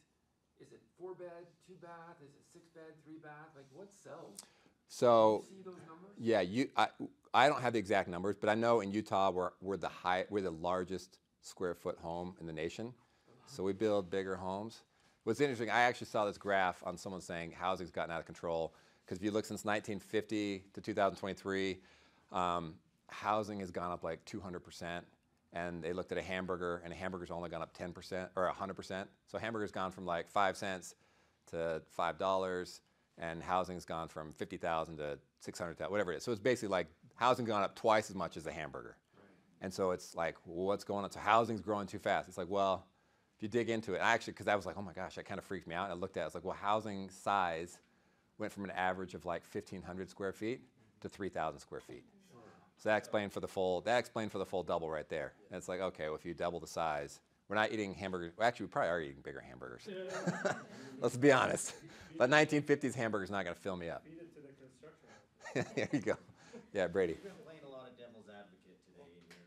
4-bed, 2-bath, is it 6-bed, 3-bath? Like, what sells? So Do you see those numbers? yeah, I don't have the exact numbers, but I know in Utah we're the largest square foot home in the nation. So we build bigger homes. What's interesting, I actually saw this graph on someone saying housing's gotten out of control. Because if you look since 1950 to 2023, housing has gone up like 200%. And they looked at a hamburger, and a hamburger's only gone up 10% or 100%. So hamburger's gone from like 5 cents to $5, and housing's gone from 50,000 to 600,000, whatever it is. So it's basically like housing gone up twice as much as the hamburger. And so it's like, well, what's going on? So housing's growing too fast. It's like, well, if you dig into it, because I was like, oh my gosh, that kind of freaked me out. And I looked at it, I was like, well, housing size went from an average of like 1,500 square feet to 3,000 square feet. So that explained for the full double right there. And it's like, okay, well, if you double the size, we're not eating hamburgers. Well, actually, we probably are eating bigger hamburgers. Let's be honest. But 1950s hamburger's not going to fill me up. Feed it to the construction. There you go. Yeah, Brady. You've been playing a lot of devil's advocate today in here.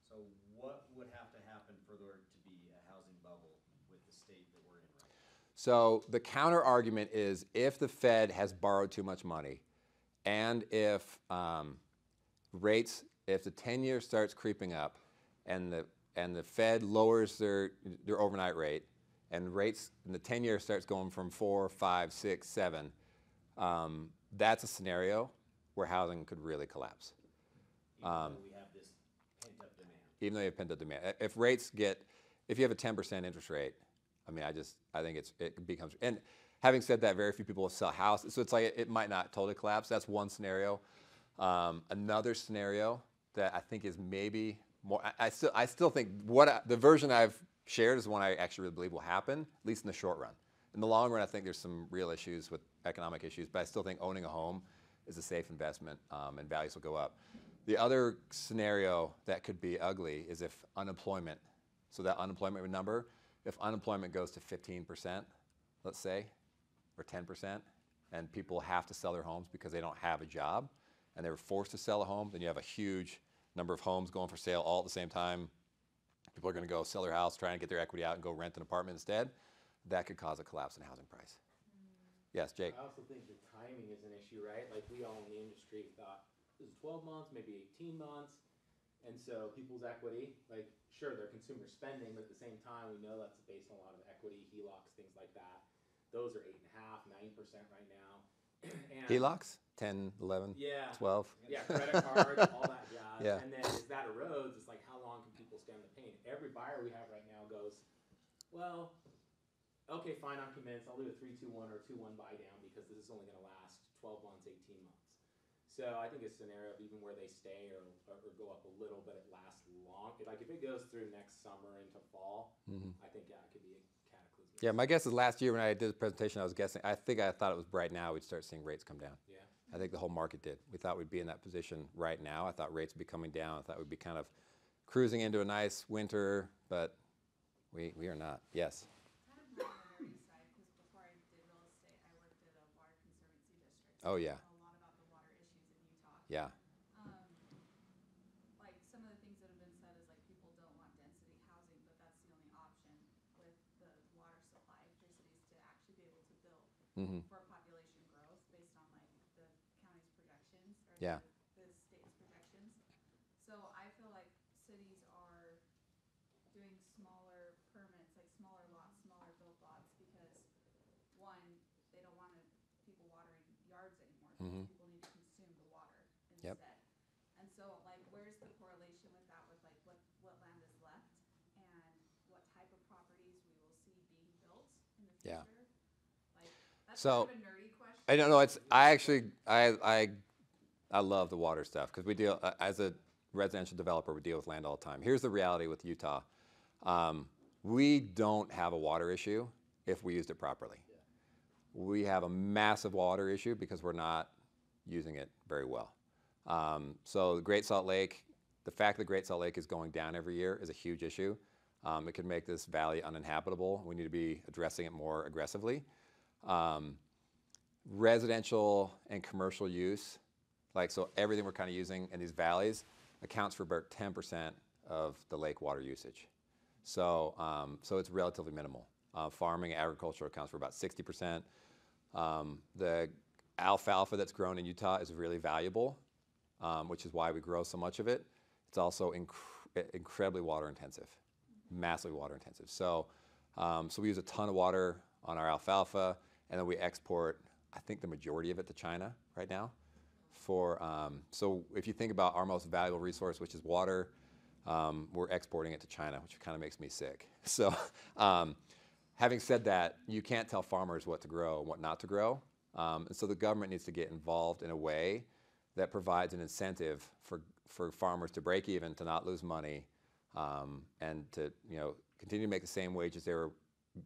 So what would have to happen for there to be a housing bubble with the state that we're in right now? So the counter argument is if the Fed has borrowed too much money, and if if the 10-year starts creeping up, and the Fed lowers their overnight rate, and rates in the 10-year starts going from 4, 5, 6, 7, that's a scenario where housing could really collapse. Even though we have this pent-up demand. Even though you have pent-up demand. If you have a 10% interest rate, I mean, I think it becomes, and having said that, very few people will sell houses, so it's like it might not totally collapse. That's one scenario. Another scenario that I think is maybe more, I still think the version I've shared is the one I actually really believe will happen, at least in the short run. In the long run, I think there's some real issues with economic issues, but I still think owning a home is a safe investment, and values will go up. The other scenario that could be ugly is if unemployment, so that unemployment number, if unemployment goes to 15%, let's say, or 10%, and people have to sell their homes because they don't have a job, and they were forced to sell a home, then you have a huge number of homes going for sale all at the same time. People are going to go sell their house, try and get their equity out, and go rent an apartment instead. That could cause a collapse in housing price. Yes, Jake. I also think the timing is an issue, right? Like we all in the industry thought this is 12 months, maybe 18 months. And so people's equity, like sure, they're consumer spending, but at the same time, we know that's based on a lot of equity, HELOCs, things like that. Those are 8.5%, 9% right now. And HELOCs? 10, 11, yeah, 12. Yeah, credit cards, all that jazz. Yeah. And then as that erodes, it's like how long can people stand the pain? Every buyer we have right now goes, well, okay, fine, I'm convinced. I'll do a 3-2-1 or 2-1 buy down because this is only going to last 12 months, 18 months. So I think a scenario of even where they stay or go up a little, but it lasts long. Like if it goes through next summer into fall, I think it could be a cataclysm. Yeah, my guess is last year when I did the presentation, I was guessing, I thought it was right now we'd start seeing rates come down. Yeah. I think the whole market did. We thought we'd be in that position right now. I thought rates would be coming down. I thought we'd be kind of cruising into a nice winter, but we are not. Yes? Kind of more on the NRE side, because before I did real estate, I worked at a water conservancy district. Oh, yeah. A lot about the water issues in Utah. Yeah. Like some of the things that have been said is like people don't want density housing, but that's the only option with the water supply for cities to actually be able to build. Mhm. for population growth based on like the county's projections or Yeah. the state's projections. So I feel like cities are doing smaller permits, like smaller lots, smaller built lots, because one, they don't want people watering yards anymore because Mhm. people need to consume the water Yep. instead. And so like where's the correlation with that with like what land is left and what type of properties we will see being built in the Yeah. future? Like that's So, kind of a nerdy question. I don't know. It's I actually I love the water stuff because we deal as a residential developer. We deal with land all the time. Here's the reality with Utah: we don't have a water issue if we used it properly. We have a massive water issue because we're not using it very well. So the Great Salt Lake, the fact that the Great Salt Lake is going down every year is a huge issue. It could make this valley uninhabitable. We need to be addressing it more aggressively. Residential and commercial use, like so everything we're kind of using in these valleys accounts for about 10% of the lake water usage. So, so it's relatively minimal. Farming and agriculture accounts for about 60%. The alfalfa that's grown in Utah is really valuable, which is why we grow so much of it. It's also incredibly water intensive, massively water intensive. So, so we use a ton of water on our alfalfa, and then we export, I think, the majority of it to China right now. So if you think about our most valuable resource, which is water, we're exporting it to China, which kind of makes me sick. So having said that, you can't tell farmers what to grow and what not to grow. And so the government needs to get involved in a way that provides an incentive for farmers to break even, to not lose money, and to continue to make the same wages they were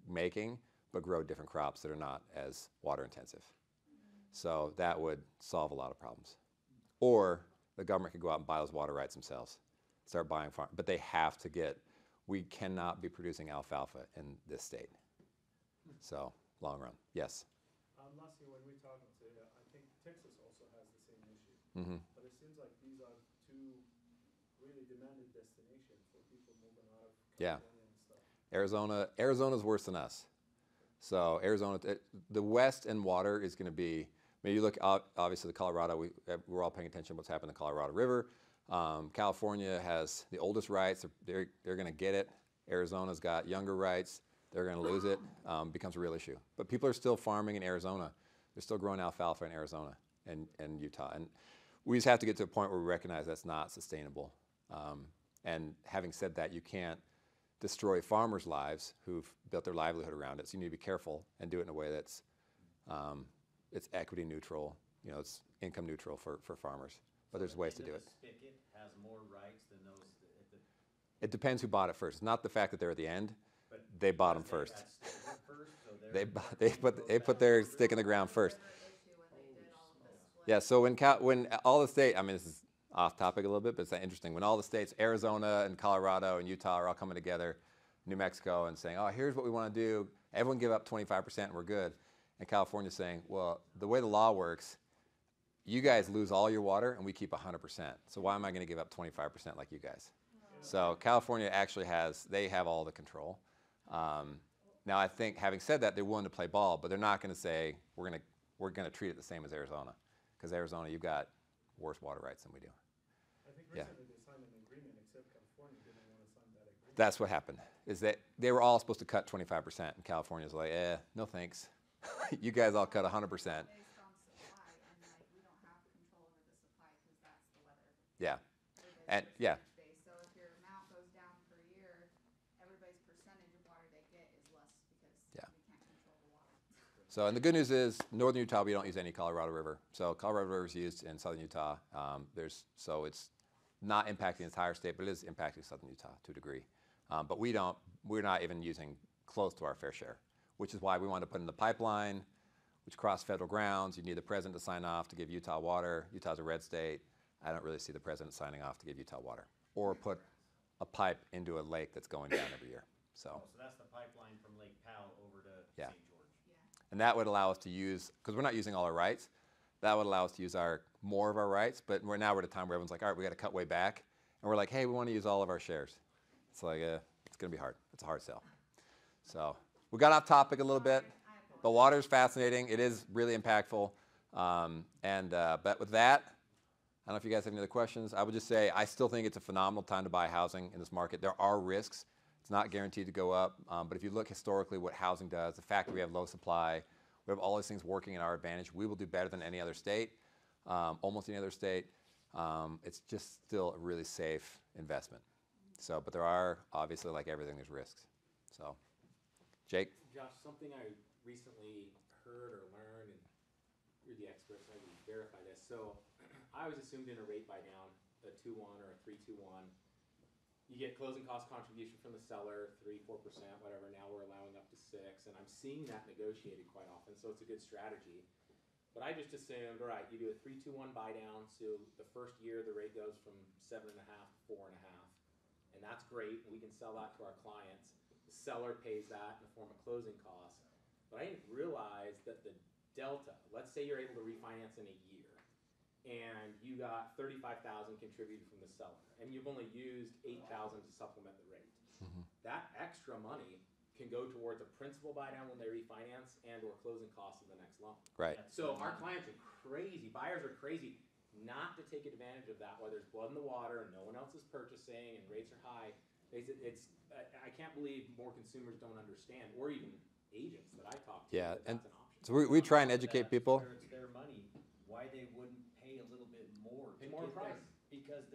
making, but grow different crops that are not as water intensive. So that would solve a lot of problems. Or the government could go out and buy those water rights themselves, start buying farm. But they have to we cannot be producing alfalfa in this state. So long run, yes. Last year when we talked, I think Texas also has the same issue. Mm-hmm. But it seems like these are two really demanded destinations for people moving out of California and stuff. Arizona's worse than us. So Arizona, the West and water is going to be. I mean, you look obviously the Colorado. We're all paying attention to what's happening in the Colorado River. California has the oldest rights. They're going to get it. Arizona's got younger rights. They're going to lose it. Becomes a real issue. But people are still farming in Arizona. They're still growing alfalfa in Arizona and Utah. And we just have to get to a point where we recognize that's not sustainable. And having said that, you can't destroy farmers' lives who've built their livelihood around it. So you need to be careful and do it in a way that's it's equity neutral. It's income neutral for farmers. But there's ways to do it. The spigot has more rights than those at the. It depends who bought it first. Not the fact that they're at the end. But they bought them first. So They put their stick in the ground first. Yeah. So when all the states, I mean, this is off topic a little bit, but it's interesting. When all the states, Arizona and Colorado and Utah, are all coming together, New Mexico, and saying, "Oh, here's what we want to do. Everyone give up 25%, and we're good." And California's saying, "Well, the way the law works, you guys lose all your water, and we keep 100%. So why am I going to give up 25% like you guys?" So California actually they have all the control. Now, I think, having said that, they're willing to play ball, but they're not going to say we're going to treat it the same as Arizona, because Arizona, you've got worse water rights than we do. I think recently they signed an agreement, except California didn't want to sign that agreement. That's what happened. Is that they were all supposed to cut 25%, and California's like, no thanks. You guys all cut 100%. Based on supply, and like we don't have control over the supply because that's the weather. Yeah, and yeah. So if your amount goes down per year, everybody's percentage of water they get is less because we can't control the water. So, and the good news is, northern Utah, we don't use any Colorado River. So Colorado River is used in southern Utah. So it's not impacting the entire state, but it is impacting southern Utah to a degree. But we're not even using close to our fair share, which is why we want to put in the pipeline, which cross federal grounds. You need the president to sign off to give Utah water. Utah's a red state. I don't really see the president signing off to give Utah water, or put a pipe into a lake that's going down every year. So that's the pipeline from Lake Powell over to Yeah. St. George. And that would allow us to use, because we're not using all our rights, that would allow us to use more of our rights. But we're at a time where everyone's like, all right, we got to cut way back. And we're like, hey, we want to use all of our shares. It's like, it's going to be hard. It's a hard sell. So we got off topic a little bit. I apologize. The water is fascinating. It is really impactful. But with that, I don't know if you guys have any other questions. I would just say I still think it's a phenomenal time to buy housing in this market. There are risks. It's not guaranteed to go up. But if you look historically what housing does, the fact that we have low supply, we have all these things working in our advantage, we will do better than any other state, almost any other state. It's just still a really safe investment. So, but there are, obviously, like everything, there's risks. So, Jake? Josh, something I recently heard or learned, and you're the expert, so I can verify this. So, I always assumed in a rate buy down, a 2-1 or a 3-2-1, you get closing cost contribution from the seller, 3-4%, whatever. Now we're allowing up to 6%, and I'm seeing that negotiated quite often, so it's a good strategy. But I just assumed, all right, you do a 3-2-1 buy down, so the first year the rate goes from 7.5 to 4.5. And that's great, and we can sell that to our clients. The seller pays that in the form of closing costs. But I didn't realize that the delta, let's say you're able to refinance in a year, and you got $35,000 contributed from the seller, and you've only used $8,000 to supplement the rate. Mm-hmm. That extra money can go towards a principal buy down when they refinance and or closing costs in the next loan. Right. So our clients are crazy, buyers are crazy not to take advantage of that, whether it's blood in the water and no one else is purchasing and rates are high. I can't believe more consumers don't understand, or even agents that I talk to. Yeah, that and that's an option. so we try and educate people. Where it's their money, why they wouldn't pay a little bit more. Pay to more get their- price. Because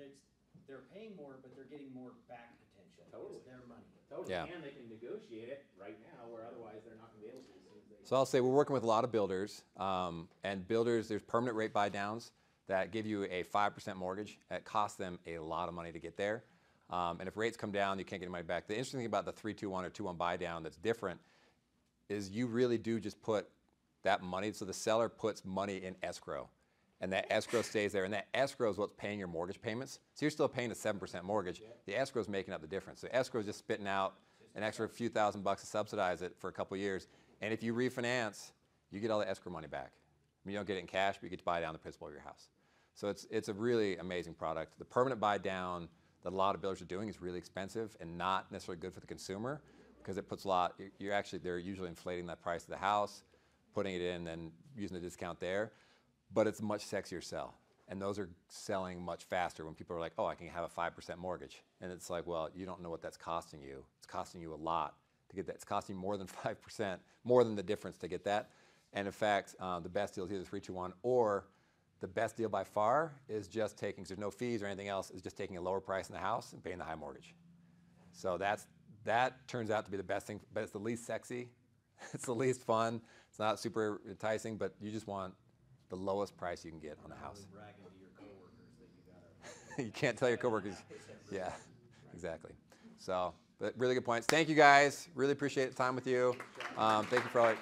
they're paying more, but they're getting more back potential. Totally. It's their money. Totally. Yeah. And they can negotiate it right now, where otherwise they're not going to be able to as soon as they. So I'll say we're working with a lot of builders, and builders, there's permanent rate buy downs that give you a 5% mortgage. It costs them a lot of money to get there. And if rates come down, you can't get your money back. The interesting thing about the 3-2-1 or 2-1 buy down that's different is you really do just put that money, so the seller puts money in escrow, and that escrow stays there, and that escrow is what's paying your mortgage payments. So you're still paying a 7% mortgage. The escrow is making up the difference. So escrow is just spitting out an extra few $1,000s to subsidize it for a couple years. And if you refinance, you get all the escrow money back. I mean, you don't get it in cash, but you get to buy down the principal of your house. So it's a really amazing product. The permanent buy down that a lot of builders are doing is really expensive and not necessarily good for the consumer, because it puts a lot, they're usually inflating that price of the house, putting it in and using the discount there, but it's a much sexier sell. And those are selling much faster when people are like, oh, I can have a 5% mortgage. And it's like, well, you don't know what that's costing you. It's costing you a lot to get that. It's costing more than 5%, more than the difference to get that. And in fact, the best deal is either 3-2-1, or the best deal by far is just taking, because there's no fees or anything else, is just taking a lower price in the house and paying the high mortgage. So that turns out to be the best thing, but it's the least sexy. It's the least fun. It's not super enticing, but you just want the lowest price you can get on a house. Bragging to your coworkers that you gotta. You can't tell your coworkers. Yeah, exactly. So, but really good points. Thank you guys. Really appreciate the time with you. Thank you for all.